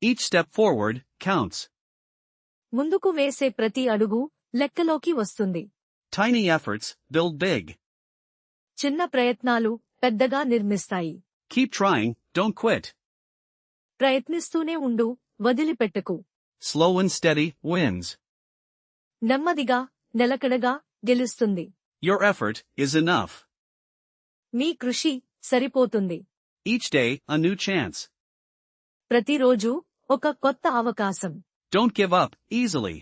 Each step forward counts. ముందుకు వేసే ప్రతి అడుగు లెక్కలోకి వస్తుంది. Tiny efforts build big. చిన్న ప్రయత్నాలు పెద్దగా నిర్మిస్తాయి. Keep trying, don't quit. ప్రయత్నిస్తూనే ఉండు, వదిలిపెట్టకు. Slow and steady wins. నెమ్మదిగా, నిలకడగా గెలుస్తుంది. Your effort is enough. మీ కృషి సరిపోతుంది. Each day, a new chance. ప్రతిరోజు ఒక కొత్త అవకాశం. Don't give up easily.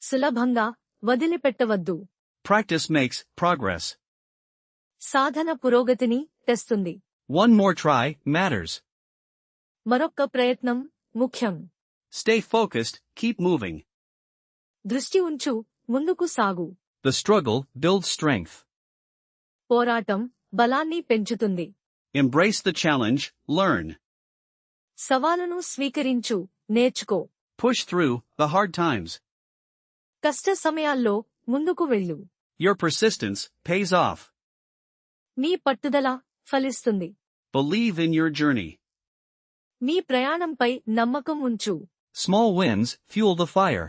సులభంగా వదిలిపెట్టవద్దు. Practice makes progress. సాధన పురోగతిని తెస్తుంది. One more try matters. మరొక్క ప్రయత్నం ముఖ్యం. Stay focused, keep moving. దృష్టి ఉంచు, ముందుకు సాగు. The struggle builds strength. పోరాటం బలాన్ని పెంచుతుంది. Embrace the challenge, learn. సవాలును స్వీకరించు, నేర్చుకో. Push through the hard times. కష్ట సమయాల్లో ముందుకు వెళ్ళు. Your persistence pays off. మీ పట్టుదల ఫలిస్తుంది. Believe in your journey. మీ ప్రయాణంపై నమ్మకం ఉంచు. Small wins fuel the fire.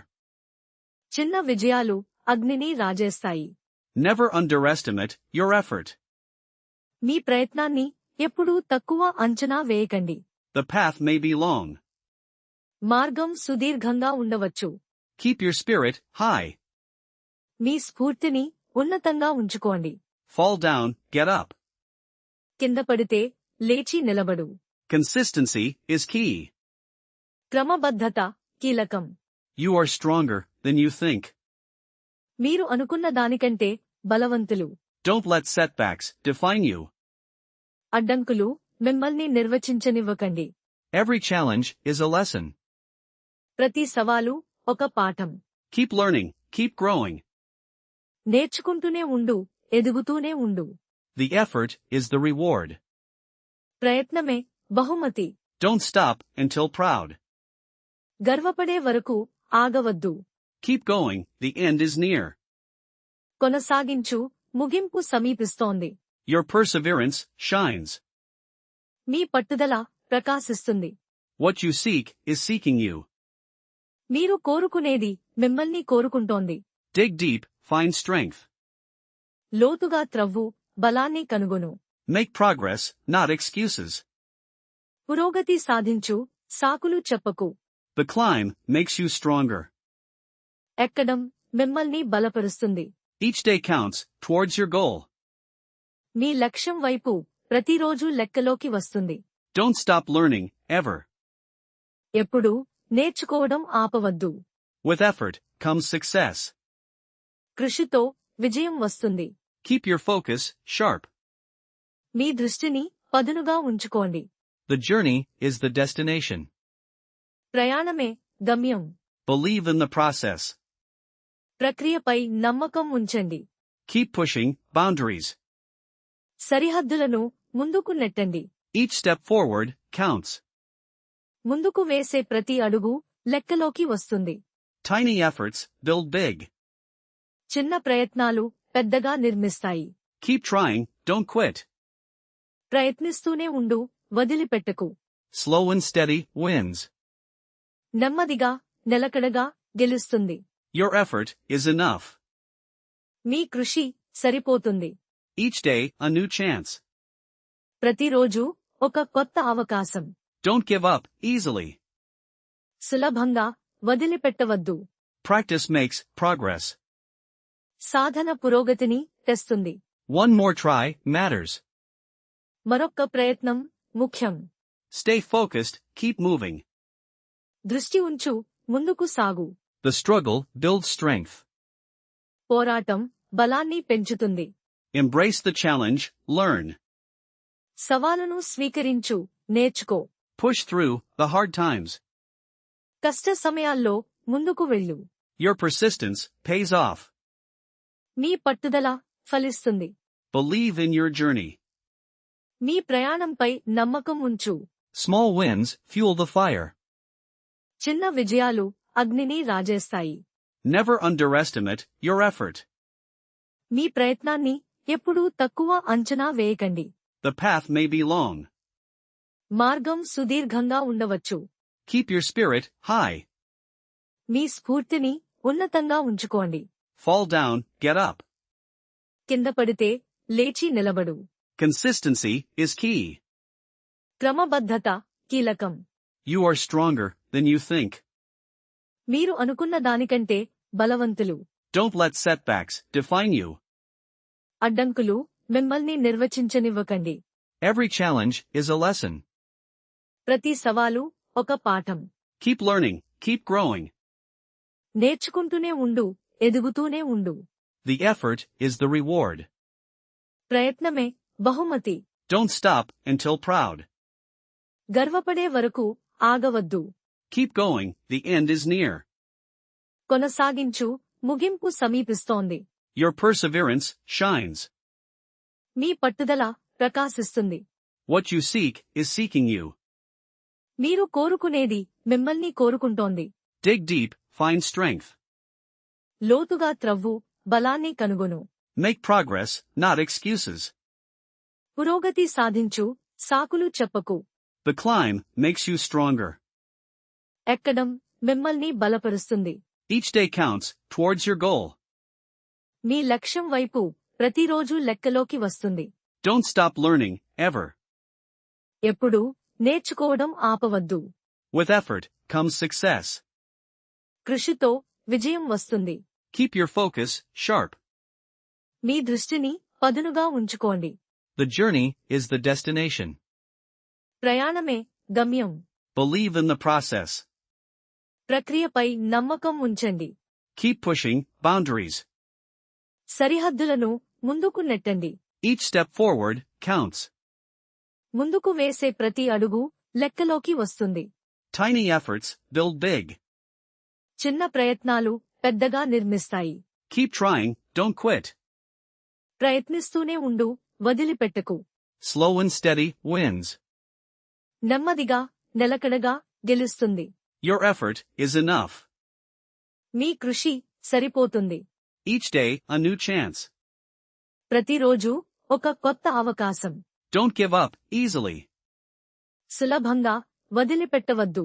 చిన్న విజయాలు అగ్నిని రాజేస్తాయి. Never underestimate your effort. మీ ప్రయత్నాన్ని ఎప్పుడూ తక్కువ అంచనా వేయకండి. The path may be long. మార్గం సుదీర్ఘంగా ఉండవచ్చు. Keep your spirit high. మీ స్ఫూర్తిని ఉన్నతంగా ఉంచుకోండి. Fall down, get up. కింద పడితే లేచి నిలబడు. Consistency is key. క్రమబద్ధత కీలకం. You are stronger than you think. మీరు అనుకున్న దానికంటే బలవంతులు. Don't let setbacks define you. అడ్డంకులు మిమ్మల్ని నిర్వచించనివ్వకండి. Every challenge is a lesson. ప్రతి సవాలు ఒక పాఠం. Keep learning, keep growing. నేర్చుకుంటూనే ఉండు, ఎదుగుతూనే ఉండు. The effort is the reward. ప్రయత్నమే బహుమతి. Don't stop until proud. గర్వపడే వరకు ఆగవద్దు. Keep going, the end is near. కొనసాగించు, ముగింపు సమీపిస్తోంది. Your perseverance shines. మీ పట్టుదల ప్రకాశిస్తుంది. What you seek is seeking you. మీరు కోరుకునేది మిమ్మల్ని కోరుకుంటోంది. Dig deep, find strength. లోతుగా త్రవ్వు, బలాన్ని కనుగొను. Make progress, not excuses. పురోగతి సాధించు, సాకులు చెప్పకు. The climb makes you stronger. ఎక్కడం మిమ్మల్ని బలపరుస్తుంది. Each day counts towards your goal. మీ లక్ష్యం వైపు ప్రతిరోజు లెక్కలోకి వస్తుంది. Don't stop learning, ever. ఎప్పుడూ నేర్చుకోవడం ఆపవద్దు. With effort comes success. కృషితో విజయం వస్తుంది. Keep your focus sharp. మీ దృష్టిని పదునుగా ఉంచుకోండి. The journey is the destination. ప్రయాణమే గమ్యం. Believe in the process. ప్రక్రియపై నమ్మకం ఉంచండి. Keep pushing boundaries. సరిహద్దులను ముందుకు నెట్టండి. Each step forward counts. ముందుకు వేసే ప్రతి అడుగు లెక్కలోకి వస్తుంది. Tiny efforts build big. చిన్న ప్రయత్నాలు పెద్దగా నిర్మిస్తాయి. Keep trying, don't quit. ప్రయత్నిస్తూనే ఉండు, వదిలిపెట్టకు. Slow and steady wins. నెమ్మదిగా, నిలకడగా గెలుస్తుంది. Your effort is enough. మీ కృషి సరిపోతుంది. Each day, a new chance. ప్రతిరోజు ఒక కొత్త అవకాశం. Don't give up easily. సులభంగా వదిలిపెట్టవద్దు. Practice makes progress. సాధన పురోగతిని తెస్తుంది. One more try matters. మరొక్క ప్రయత్నం ముఖ్యం. Stay focused, keep moving. దృష్టి ఉంచు, ముందుకు సాగు. The struggle builds strength. పోరాటం బలాన్ని పెంచుతుంది. Embrace the challenge, learn. సవాలును స్వీకరించు, నేర్చుకో. Push through the hard times. కష్ట సమయాల్లో ముందుకు వెళ్ళు. Your persistence pays off. మీ పట్టుదల ఫలిస్తుంది. Believe in your journey. మీ ప్రయాణంపై నమ్మకం ఉంచు. Small wins fuel the fire. చిన్న విజయాలు అగ్నిని రాజేస్తాయి. Never underestimate your effort. మీ ప్రయత్నాన్ని ఎప్పుడూ తక్కువ అంచనా వేయకండి. The path may be long. మార్గం సుదీర్ఘంగా ఉండవచ్చు. Keep your spirit high. మీ స్ఫూర్తిని ఉన్నతంగా ఉంచుకోండి. Fall down, get up. కింద పడితే లేచి నిలబడు. Consistency is key. క్రమబద్ధత కీలకం. You are stronger than you think. మీరు అనుకున్న దానికంటే బలవంతులు. Don't let setbacks define you. అడ్డంకులు మిమ్మల్ని నిర్వచించనివ్వకండి. Every challenge is a lesson. ప్రతి సవాలు ఒక పాఠం. Keep learning, keep growing. నేర్చుకుంటూనే ఉండు, ఎదుగుతూనే ఉండు. The effort is the reward. ప్రయత్నమే బహుమతి. Don't stop until proud. గర్వపడే వరకు ఆగవద్దు. Keep going, the end is near. కొనసాగించు, ముగింపు సమీపిస్తోంది. Your perseverance shines. మీ పట్టుదల ప్రకాశిస్తుంది. What you seek is seeking you. మీరు కోరుకునేది మిమ్మల్ని కోరుకుంటోంది. Dig deep, find strength. లోతుగా త్రవ్వు, బలాన్ని కనుగొను. Make progress, not excuses. పురోగతి సాధించు, సాకులు చెప్పకు. The climb makes you stronger. ఎక్కడం మిమ్మల్ని బలపరుస్తుంది. Each day counts towards your goal. మీ లక్ష్యం వైపు ప్రతిరోజు లెక్కలోకి వస్తుంది. Don't stop learning, ever. ఎప్పుడూ నేర్చుకోవడం ఆపవద్దు. With effort comes success. కృషితో విజయం వస్తుంది. Keep your focus sharp. మీ దృష్టిని పదునుగా ఉంచుకోండి. The journey is the destination. ప్రయాణమే గమ్యం. Believe in the process. ప్రక్రియపై నమ్మకం ఉంచండి. Keep pushing boundaries. సరిహద్దులను ముందుకు నెట్టండి. Each step forward counts. ముందుకు వేసే ప్రతి అడుగు లెక్కలోకి వస్తుంది. Tiny efforts build big. చిన్న ప్రయత్నాలు పెద్దగా నిర్మిస్తాయి. Keep trying, don't quit. ప్రయత్నిస్తూనే ఉండు, వదిలిపెట్టకు. Slow and steady wins. నెమ్మదిగా, నిలకడగా గెలుస్తుంది. Your effort is enough. మీ కృషి సరిపోతుంది. Each day a new chance. ప్రతిరోజు ఒక కొత్త అవకాశం. Don't give up easily. సులభంగా వదిలిపెట్టవద్దు.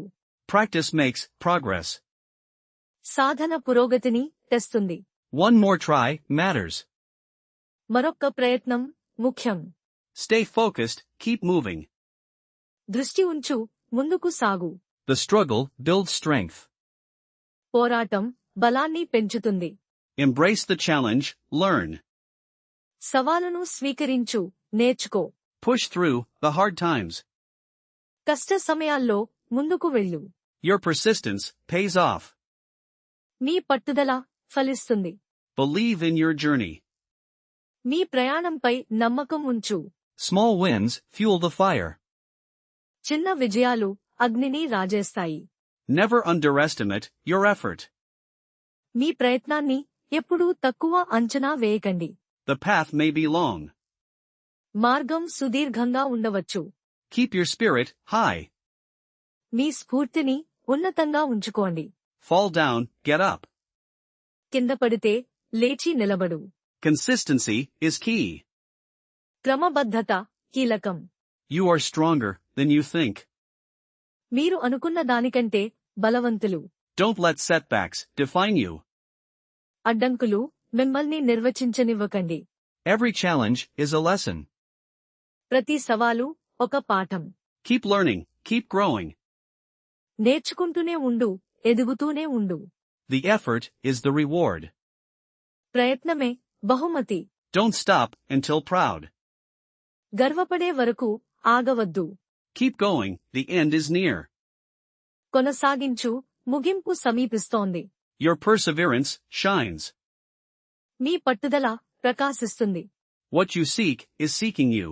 Practice makes progress. సాధన పురోగతిని తెస్తుంది. One more try matters. మరొక్క ప్రయత్నం ముఖ్యం. Stay focused, keep moving. దృష్టి ఉంచు, ముందుకు సాగు. The struggle builds strength. పోరాటం బలాన్ని పెంచుతుంది. Embrace the challenge, learn. సవాలును స్వీకరించు, నేర్చుకో. Push through the hard times. కష్ట సమయాల్లో ముందుకు వెళ్ళు. Your persistence pays off. మీ పట్టుదల ఫలిస్తుంది. Believe in your journey. మీ ప్రయాణంపై నమ్మకం ఉంచు. Small wins fuel the fire. చిన్న విజయాలు అగ్నిని రాజేస్తాయి. Never underestimate your effort. మీ ప్రయత్నాన్ని ఎప్పుడూ తక్కువ అంచనా వేయకండి. The path may be long. మార్గం సుదీర్ఘంగా ఉండవచ్చు. Keep your spirit high. మీ స్ఫూర్తిని ఉన్నతంగా ఉంచుకోండి. Fall down, get up. కింద పడితే లేచి నిలబడు. Consistency is key. క్రమబద్ధత కీలకం. You are stronger than you think. మీరు అనుకున్న దానికంటే బలవంతులు. Don't let setbacks define you. అడ్డంకులు మిమ్మల్ని నిర్వచించనివ్వకండి. Every challenge is a lesson. ప్రతి సవాలు ఒక పాఠం. Keep learning, keep growing. నేర్చుకుంటూనే ఉండు, ఎదుగుతూనే ఉండు. The effort is the reward. ప్రయత్నమే బహుమతి. Don't stop until proud. గర్వపడే వరకు ఆగవద్దు. Keep going, the end is near. కొనసాగించు, ముగింపు సమీపిస్తోంది. Your perseverance shines. మీ పట్టుదల ప్రకాశిస్తుంది. What you seek is seeking you.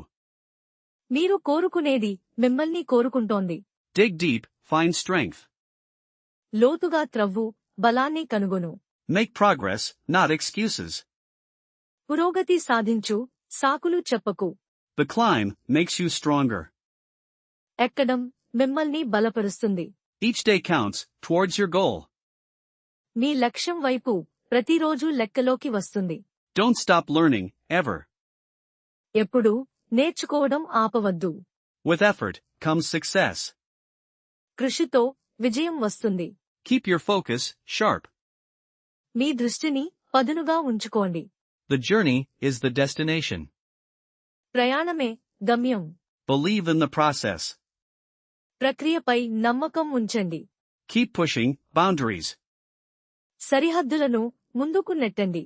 మీరు కోరుకునేది మిమ్మల్ని కోరుకుంటోంది. Dig deep, find strength. లోతుగా త్రవ్వు, బలాన్ని కనుగొను. Make progress, not excuses. పురోగతి సాధించు, సాకులు చెప్పకు. The climb makes you stronger. ఎక్కడం మిమ్మల్ని బలపరుస్తుంది. Each day counts towards your goal. మీ లక్ష్యం వైపు ప్రతిరోజు లెక్కలోకి వస్తుంది. Don't stop learning, ever. ఎప్పుడూ నేర్చుకోవడం ఆపవద్దు. With effort comes success. కృషితో విజయం వస్తుంది. Keep your focus sharp. మీ దృష్టిని పదునుగా ఉంచుకోండి. The journey is the destination. ప్రయాణమే గమ్యం. Believe in the process. ప్రక్రియపై నమ్మకం ఉంచండి. Keep pushing boundaries. సరిహద్దులను ముందుకు నెట్టండి.